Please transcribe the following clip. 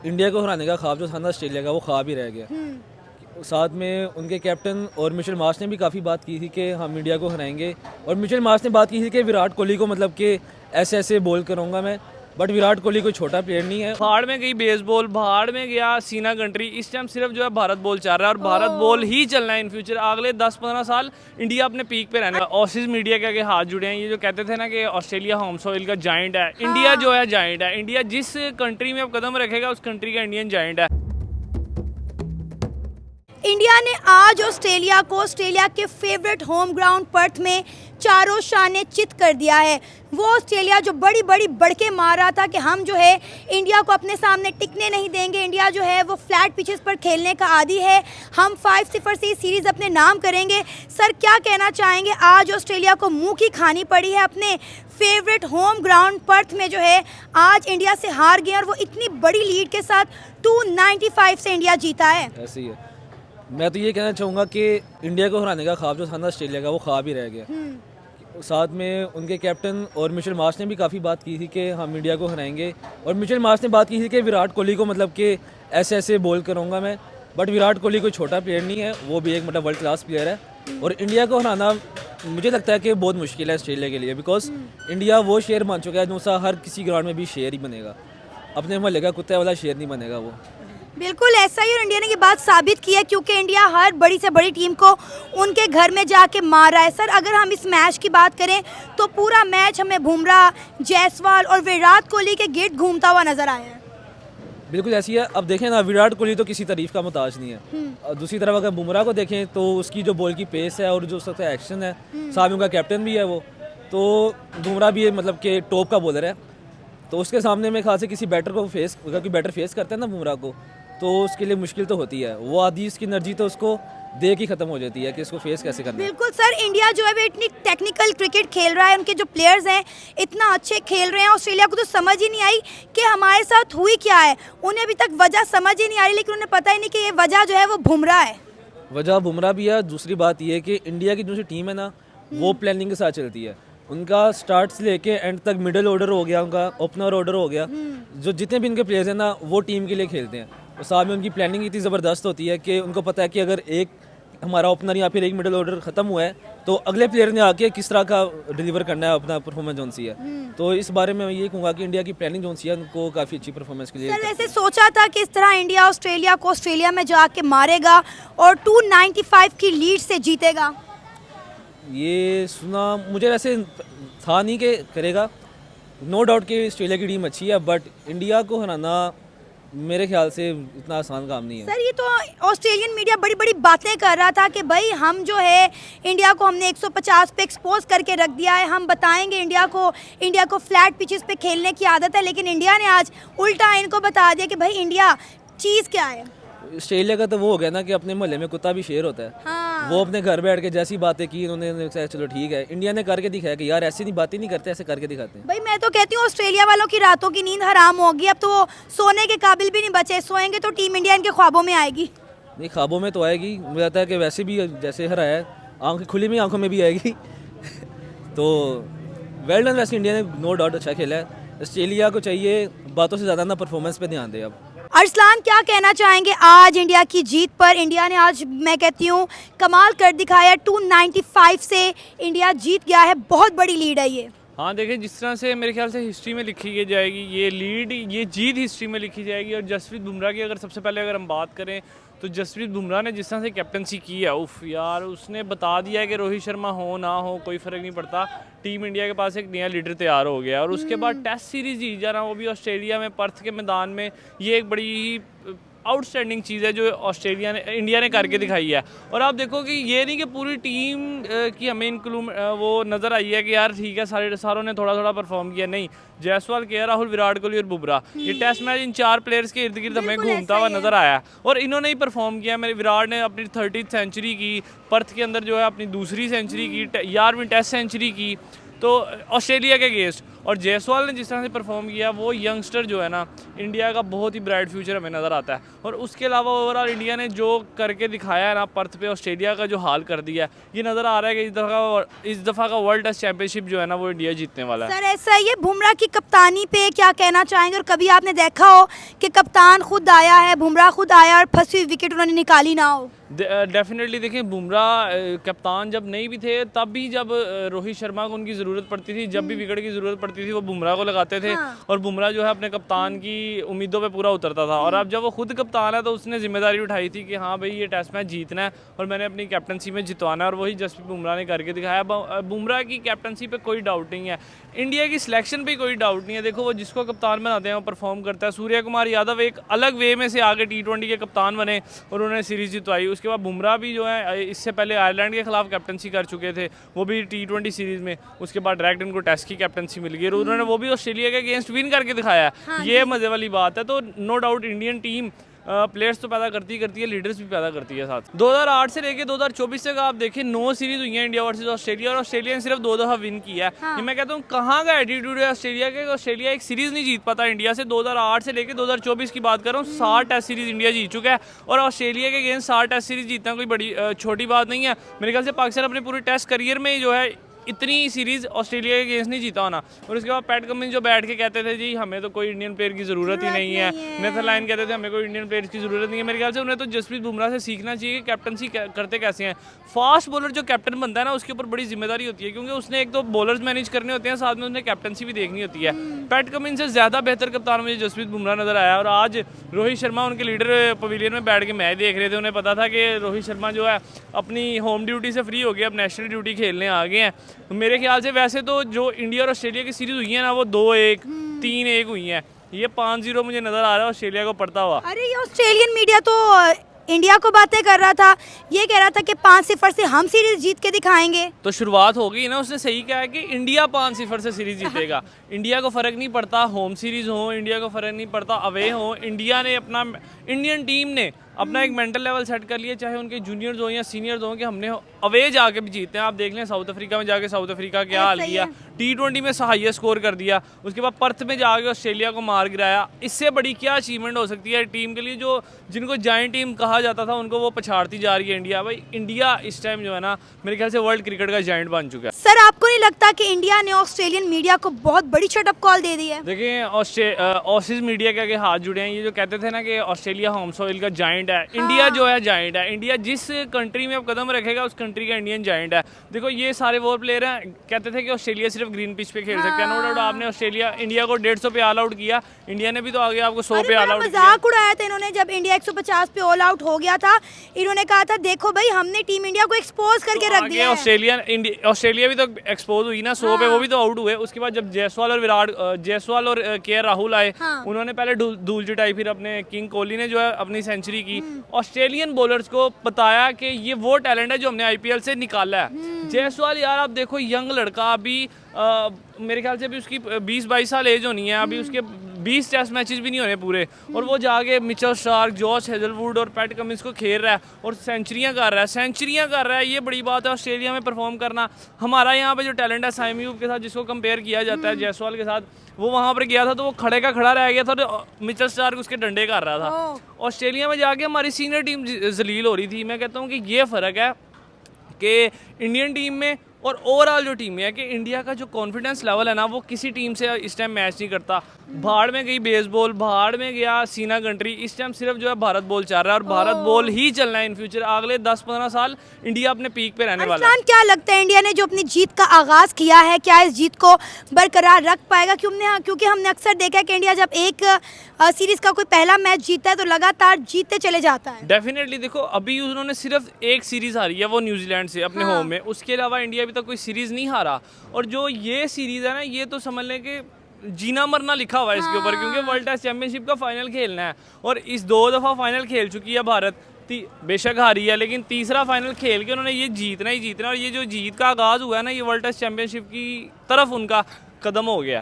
India को हराने का ख्वाब जो था ना ऑस्ट्रेलिया का, वो ख्वाब ही रह गया। साथ में उनके कैप्टन और मिचेल मार्श ने भी काफ़ी बात की थी कि हम इंडिया को हराएंगे, और मिचेल मार्श ने बात की थी कि विराट कोहली को मतलब कि ऐसे ऐसे बॉल करूँगा मैं, बट विराट कोहली कोई छोटा प्लेयर नहीं है। भाड़ में गई बेसबॉल, भाड़ में गया सीना कंट्री। इस टाइम सिर्फ जो है भारत बॉल चल रहा है, और भारत बॉल ही चलना है इन फ्यूचर। अगले 10-15 साल इंडिया अपने पीक पे रहना है। ऑसीज मीडिया के आगे हाथ जुड़े हैं। ये जो कहते थे ना कि ऑस्ट्रेलिया होम सॉइल का जाइंट है, इंडिया जो है जाइंट है। इंडिया जिस कंट्री में अब कदम रखेगा उस कंट्री का इंडियन जाइंट है। इंडिया ने आज ऑस्ट्रेलिया को ऑस्ट्रेलिया के फेवरेट होम ग्राउंड पर्थ में चारों शाने चित कर दिया है। वो ऑस्ट्रेलिया जो बड़ी बड़ी बढ़के मार रहा था कि हम जो है इंडिया को अपने सामने टिकने नहीं देंगे, इंडिया जो है वो फ्लैट पिचेस पर खेलने का आदी है, हम 5-0 से सीरीज़ अपने नाम करेंगे। सर क्या कहना चाहेंगे, आज ऑस्ट्रेलिया को मुंह की खानी पड़ी है अपने फेवरेट होम ग्राउंड पर्थ में, जो है आज इंडिया से हार गए और वो इतनी बड़ी लीड के साथ 295 से इंडिया जीता है। ऐसे ही है। मैं तो ये कहना चाहूँगा कि इंडिया को हराने का ख्वाब जो था ना ऑस्ट्रेलिया का, वो ख्वाब ही रह गया। साथ में उनके कैप्टन और मिचेल मार्श ने भी काफ़ी बात की थी कि हम इंडिया को हराएंगे, और मिचेल मार्श ने बात की थी कि विराट कोहली को मतलब कि ऐसे ऐसे बॉल करूँगा मैं, बट विराट कोहली कोई छोटा प्लेयर नहीं है, वो भी एक मतलब वर्ल्ड क्लास प्लेयर है। और इंडिया को हराना मुझे लगता है कि बहुत मुश्किल है ऑस्ट्रेलिया के लिए, बिकॉज इंडिया वो शेर बन चुका है जो सा हर किसी ग्राउंड में भी शेर ही बनेगा, अपने मोहल्ले का कुत्ते वाला शेर नहीं बनेगा वो। बिल्कुल ऐसा ही, और इंडिया ने ये बात साबित की है क्योंकि इंडिया हर बड़ी से बड़ी टीम को उनके घर में जाके मार रहा है। सर अगर हम इस मैच की बात करें तो पूरा मैच हमें बुमराह, जायसवाल और विराट कोहली के गिर्द घूमता हुआ नजर आया है। बिल्कुल ऐसी है। अब देखें ना, विराट कोहली तो किसी तारीफ का मोहताज नहीं है, और दूसरी तरफ अगर बुमराह को देखें तो उसकी जो बॉल की पेस है और जो उसका एक्शन है, साथ में उनका कैप्टन भी है वो, तो बुमराह भी मतलब कि टॉप का बॉलर है। तो उसके सामने में खास से किसी बैटर को फेस, अगर कोई बैटर फेस करता है ना बुमराह को, तो उसके लिए मुश्किल तो होती है। वो आधी इसकी एनर्जी तो उसको देख ही खत्म हो जाती है कि इसको फेस कैसे करना है। बिल्कुल सर, इंडिया जो है वो इतनी टेक्निकल क्रिकेट खेल रहा है, उनके जो प्लेयर्स हैं इतना अच्छे खेल रहे हैं। ऑस्ट्रेलिया को तो समझ ही नहीं आई कि हमारे साथ हुई क्या है, उन्हें अभी तक वजह समझ ही नहीं आ रही, लेकिन उन्हें पता ही नहीं कि ये वजह जो है वो बुमराह है। वजह बुमराह भी है। दूसरी बात ये है कि इंडिया की जो टीम है ना, वो प्लानिंग के साथ चलती है। उनका स्टार्ट से लेके एंड तक मिडिल ऑर्डर हो गया, उनका ओपनर ऑर्डर हो गया, जो जितने भी इनके प्लेयर्स हैं ना वो टीम के लिए खेलते हैं। और साथ में उनकी प्लानिंग इतनी ज़बरदस्त होती है कि उनको पता है कि अगर एक हमारा ओपनर या फिर एक मिडिल ऑर्डर ख़त्म हुआ है तो अगले प्लेयर ने आके किस तरह का डिलीवर करना है अपना परफॉर्मेंस जोन सी है। तो इस बारे में मैं ये कहूँगा कि इंडिया की प्लानिंग जोन सी है उनको काफ़ी अच्छी परफॉर्मेंस के लिए। सर वैसे सोचा था कि इस तरह इंडिया ऑस्ट्रेलिया को ऑस्ट्रेलिया में जाके मारेगा और 295 की लीड से जीतेगा? ये सुना मुझे वैसे था नहीं कि करेगा। नो डाउट कि ऑस्ट्रेलिया की टीम अच्छी है, बट इंडिया को हराना मेरे ख्याल से इतना आसान काम नहीं है। सर ये तो ऑस्ट्रेलियन मीडिया बड़ी बड़ी बातें कर रहा था कि भाई हम जो है इंडिया को हमने 150 पे एक्सपोज करके रख दिया है, हम बताएंगे इंडिया को फ्लैट पिचेस पे खेलने की आदत है, लेकिन इंडिया ने आज उल्टा इनको बता दिया कि भाई इंडिया चीज़ क्या है। ऑस्ट्रेलिया का तो वो हो गया ना कि अपने मोहल्ले में कुत्ता भी शेर होता है। हाँ। वो अपने घर बैठ के जैसी बातें की उन्होंने चलो ठीक है, इंडिया ने करके दिखाया कि यार ऐसी नहीं बातें नहीं करते, ऐसे करके दिखाते हैं। भाई मैं तो कहती हूँ ऑस्ट्रेलिया वालों की रातों की नींद हराम होगी, अब तो वो सोने के काबिल भी नहीं बचे, सोएंगे तो टीम इंडिया इनके ख्वाबों में आएगी। नहीं, ख्वाबों में तो आएगी, मुझे लगता है कि वैसे भी जैसे हराया है आंखें खुली में आंखों में भी आएगी। तो वेल डन, वैसे इंडिया ने नो डाउट अच्छा खेला है। ऑस्ट्रेलिया को चाहिए बातों से ज़्यादा ना परफॉर्मेंस पे ध्यान दे। अब अरसलान क्या कहना चाहेंगे आज इंडिया की जीत पर? इंडिया ने आज मैं कहती हूँ कमाल कर दिखाया, 295 से इंडिया जीत गया है, बहुत बड़ी लीड है ये। हाँ देखिए, जिस तरह से मेरे ख्याल से हिस्ट्री में लिखी जाएगी ये लीड, ये जीत हिस्ट्री में लिखी जाएगी। और जसप्रीत बुमराह की अगर सबसे पहले अगर हम बात करें तो जसप्रीत बुमराह ने जिस तरह से कैप्टनसी की है, उफ यार, उसने बता दिया है कि रोहित शर्मा हो ना हो कोई फ़र्क नहीं पड़ता, टीम इंडिया के पास एक नया लीडर तैयार हो गया। और उसके बाद टेस्ट सीरीज़ जीत जाना, वो भी ऑस्ट्रेलिया में पर्थ के मैदान में, ये एक बड़ी ही आउटस्टैंडिंग चीज़ है जो इंडिया ने करके दिखाई है। और आप देखो कि ये नहीं कि पूरी टीम की हमें इंक्लूड वो नज़र आई है कि यार ठीक है सारों ने थोड़ा थोड़ा परफॉर्म किया, नहीं, जायसवाल, के राहुल, विराट कोहली और बुमराह, ये टेस्ट मैच इन 4 प्लेयर्स के इर्द गिर्द हमें घूमता हुआ नजर आया है, और इन्होंने ही परफॉर्म किया। मेरे विराट ने अपनी 30th सेंचुरी की, पर्थ के अंदर जो है अपनी दूसरी सेंचुरी की, 11वीं टेस्ट सेंचुरी की, तो ऑस्ट्रेलिया के अगेंस्ट। और जायसवाल ने जिस तरह से परफॉर्म किया, वो यंगस्टर जो है ना, इंडिया का बहुत ही ब्राइट फ्यूचर हमें नज़र आता है। और उसके अलावा ओवरऑल इंडिया ने जो करके दिखाया है ना पर्थ पे, ऑस्ट्रेलिया का जो हाल कर दिया है, ये नज़र आ रहा है कि इस दफ़ा का वर्ल्ड टेस्ट चैंपियनशिप जो है ना वो इंडिया जीतने वाला है। सर ऐसा ही है, बुमराह की कप्तानी पे क्या कहना चाहेंगे? और कभी आपने देखा हो कि कप्तान खुद आया है, बुमराह खुद आया और फंसी हुई विकेट उन्होंने निकाली ना हो? डेफिनेटली देखिए, बुमराह कप्तान जब नहीं भी थे तब भी जब रोहित शर्मा को उनकी ज़रूरत पड़ती थी, जब भी विकेट की ज़रूरत पड़ती थी वो बुमराह को लगाते थे। हाँ। और बुमराह जो है अपने कप्तान की उम्मीदों पे पूरा उतरता था। और अब जब वो खुद कप्तान है तो उसने जिम्मेदारी उठाई थी कि हाँ भाई ये टेस्ट मैच जीतना है और मैंने अपनी कैप्टनसी में जितवाना है, और वही जसप्रीत बुमराह ने करके दिखाया। बुमराह की कैप्टनसी पे कोई डाउट नहीं है, इंडिया की सिलेक्शन पे कोई डाउट नहीं है। देखो वो जिसको कप्तान बनाते हैं वो परफॉर्म करता है। सूर्य कुमार यादव एक अलग वे में से आगे T20 के कप्तान बने और उन्होंने सीरीज़ जितवाई। उसके बाद बुमराह भी जो है इससे पहले आयरलैंड के खिलाफ कैप्टनसी कर चुके थे, वो भी T20 सीरीज़ में। उसके बाद डायरेक्ट उनको टेस्ट की कैप्टनसी मिल गई और उन्होंने वो भी ऑस्ट्रेलिया के अगेंस्ट विन करके दिखाया है। ये मज़े वाली बात है। तो no doubt Indian team players तो पैदा करती है, लीडर्स भी पैदा करती है साथ। 2008 से लेके 2024 तक आप देखिए 9 सीरीज हुई हैं इंडिया वर्सेस ऑस्ट्रेलिया, और ऑस्ट्रेलिया ने सिर्फ 2 दफ़ा विन किया है। हाँ। ये मैं कहता हूँ कहाँ का एटीट्यूड है ऑस्ट्रेलिया के, ऑस्ट्रेलिया एक सीरीज नहीं जीत पाता इंडिया से। 2008 से लेके 2024 की बात कर रहा हूँ, 60 टेस्ट सीरीज इंडिया जीत चुका है और ऑस्ट्रेलिया के अगेंस्ट 60 टेस्ट सीरीज जीतना कोई बड़ी छोटी बात नहीं है। मेरे ख्याल से पाकिस्तान अपने पूरे टेस्ट करियर में जो है इतनी सीरीज़ ऑस्ट्रेलिया के अगेंस्ट नहीं जीता होना। और उसके बाद पैट कमिंस जो बैठ के कहते थे जी हमें तो कोई इंडियन प्लेयर की ज़रूरत ही नहीं है, नेथरलैंड कहते थे हमें कोई इंडियन प्लेयर की ज़रूरत नहीं है। मेरे ख्याल से उन्हें तो जसप्रीत बुमराह से सीखना चाहिए कि कैप्टनसी करते कैसे हैं। फास्ट बॉलर जो कैप्टन बनता है ना उसके ऊपर बड़ी जिम्मेदारी होती है, क्योंकि उसने एक तो बॉलर्स मैनेज करने होते हैं, साथ में उसने कैप्टनसी भी देखनी होती है। पैट कमिंस से ज़्यादा बेहतर कप्तान मुझे जसप्रीत बुमराह नज़र आया। और आज रोहित शर्मा उनके लीडर पवेलियन में बैठ के मैच देख रहे थे, उन्हें पता था कि रोहित शर्मा जो है अपनी होम ड्यूटी से फ्री हो गए, अब नेशनल ड्यूटी खेलने आ गए हैं। तो मेरे ख्याल से वैसे तो जो इंडिया और ऑस्ट्रेलिया की सीरीज हुई है ना वो 2-1 3-1 हुई हैं, ये 5-0 मुझे नज़र आ रहा है ऑस्ट्रेलिया को पड़ता हुआ। अरे ये ऑस्ट्रेलियन मीडिया तो इंडिया को बातें कर रहा था, ये कह रहा था कि 5-0 से हम सीरीज जीत के दिखाएंगे। तो शुरुआत हो गई ना, उसने सही कहा है कि इंडिया 5-0 से सीरीज जीतेगा। इंडिया को फ़र्क नहीं पड़ता होम सीरीज हो, इंडिया को फ़र्क नहीं पड़ता अवे हो, इंडिया ने अपना, इंडियन टीम ने अपना एक मेंटल लेवल सेट कर लिया, चाहे उनके जूनियर्स हो या सीनियर्स हो, कि हमने अवे जाके भी जीते हैं। आप देख लें साउथ अफ्रीका में जाके साउथ अफ्रीका क्या हाल किया, T20 में हाईएस्ट स्कोर कर दिया, उसके बाद पर्थ में जाके ऑस्ट्रेलिया को मार गिराया। इससे बड़ी क्या अचीवमेंट हो सकती है टीम के लिए? जो जिनको जायंट टीम कहा जाता था उनको वो पछाड़ती जा रही है इंडिया। भाई इंडिया इस टाइम जो है ना मेरे ख्याल से वर्ल्ड क्रिकेट का जायंट बन चुका है। सर आपको नहीं लगता कि इंडिया ने ऑस्ट्रेलियन मीडिया को बहुत बड़ी शटअप कॉल दे दी है? देखिए ऑसीज मीडिया के आगे हाथ जुड़े हैं। ये जो कहते थे ना कि ऑस्ट्रेलिया होम सॉइल का जायंट है, इंडिया जो है जायंट है। इंडिया जिस कंट्री में अब कदम रखेगा उस कंट्री का इंडियन जायंट है। देखो ये सारे वो प्लेयर हैं, कहते थे कि ऑस्ट्रेलिया सिर्फ ग्रीन पिच पे खेल सकता है। नो डाउट आपने इंडिया को 150 पे ऑल आउट किया, इंडिया ने भी तो आगे आपको 100 पे ऑल आउट किया। मजाक उड़ाया था इन्होंने जब इंडिया 150 पे ऑल आउट हो गया था। इन्होंने कहा था देखो भाई हमने टीम इंडिया को एक्सपोज करके रख दिया है। ऑस्ट्रेलिया भी तो एक्सपोज हुई ना 100 पे, वो भी तो आउट हुए। उसके बाद जब जायसवाल और के राहुल आए, उन्होंने पहले धूल जुटाई, फिर अपने किंग कोहली ने जो है अपनी सेंचुरी की। ऑस्ट्रेलियन बॉलर्स को बताया कि ये वो टैलेंट है जो हमने IPL से निकाला है। जायसवाल यार आप देखो यंग लड़का, अभी मेरे ख्याल से अभी उसकी 20-22 साल एज होनी है, अभी उसके 20 टेस्ट मैचेस भी नहीं होने पूरे, और वो जाके मिचेल स्टार्क, जॉश हेजलवुड और पैट कमिंस को खेल रहा है और सेंचुरियां कर रहा है। ये बड़ी बात है ऑस्ट्रेलिया में परफॉर्म करना। हमारा यहाँ पे जो टैलेंट है साइम अयूब के साथ, जिसको कंपेयर किया जाता है जायसवाल के साथ, वो वहाँ पर गया था तो वो खड़े का खड़ा रह गया था और मिचेल स्टार्क उसके डंडे कर रहा था। ऑस्ट्रेलिया में जाके हमारी सीनियर टीम जलील हो रही थी। मैं कहता हूँ कि ये फ़र्क है कि इंडियन टीम में और ओवरऑल जो टीम है कि इंडिया का जो कॉन्फिडेंस लेवल है ना वो किसी टीम से इस टाइम मैच नहीं करता। भाड़ में गई बेसबॉल, भाड़ में गया सीना कंट्री, इस टाइम सिर्फ जो है भारत बॉल चल रहा है और भारत बॉल ही चलना है इन फ्यूचर। अगले 10-15 साल इंडिया अपने पीक पे रहने वाला है। क्या लगता है इंडिया ने जो अपनी जीत का आगाज किया है, क्या इस जीत को बरकरार रख पाएगा? क्योंकि हमने अक्सर देखा है कि इंडिया जब एक सीरीज का कोई पहला मैच जीतता है तो लगातार जीतते चले जाता है। डेफिनेटली देखो अभी उन्होंने सिर्फ एक सीरीज हारी है, वो न्यूजीलैंड से अपने होम में। उसके अलावा इंडिया अभी तक कोई सीरीज नहीं हारा। और जो ये सीरीज है ना, ये तो समझ लें कि जीना मरना लिखा हुआ है इसके ऊपर, क्योंकि वर्ल्ड टेस्ट चैंपियनशिप का फाइनल खेलना है और इस 2 दफ़ा फाइनल खेल चुकी है भारत। बेशक हारी है लेकिन तीसरा फाइनल खेल के उन्होंने ये जीतना ही जीतना। और ये जो जीत का आगाज़ हुआ है ना, ये वर्ल्ड टेस्ट चैंपियनशिप की तरफ उनका कदम हो गया।